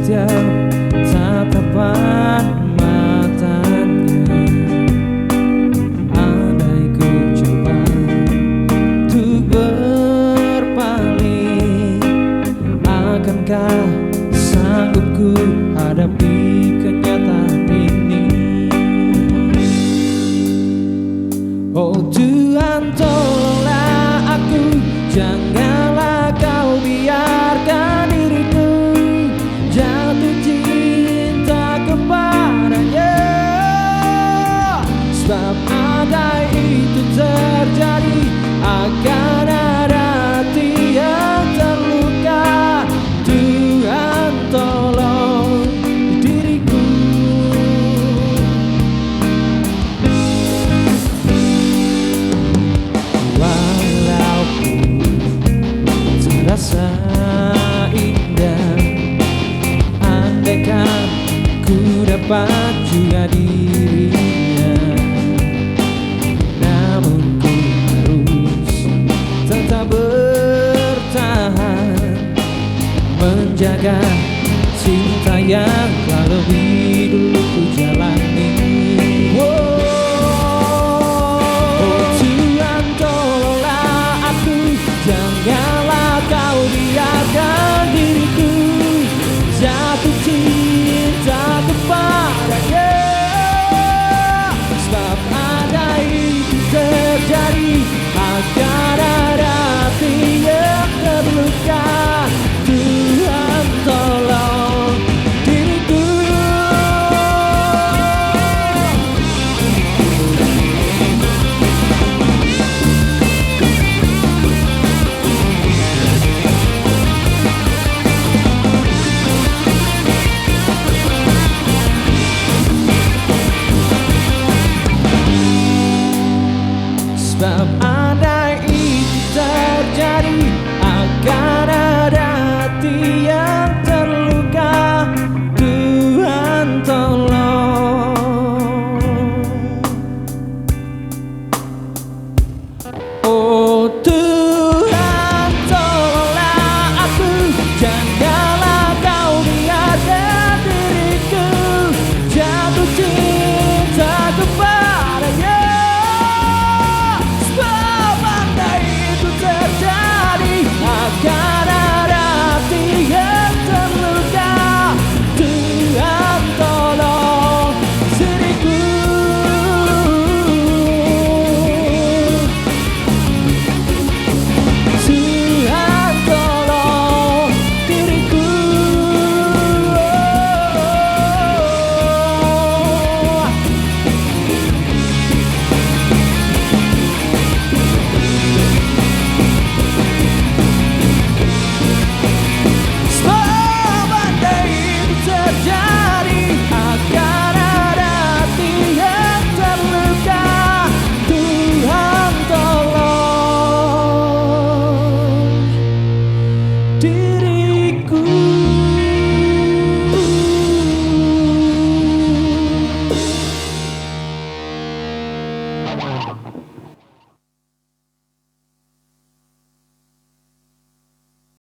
setiap tatapan matanya. Andai ku coba untuk berpaling, akankah sanggup ku hadapi kenyataan ini? Oh Tuhan, tolonglah aku, janganlah kau biarkan diriku jatuh cinta kepadanya. Sebab andai itu terjadi, akan ada hati yang terluka. Tuhan, tolong diriku. Walaupun terasa indah, andaikan ku dapat juga dirinya, namun ku harus tetap bertahan, menjaga cinta yang telah lebih dulu ku jalani.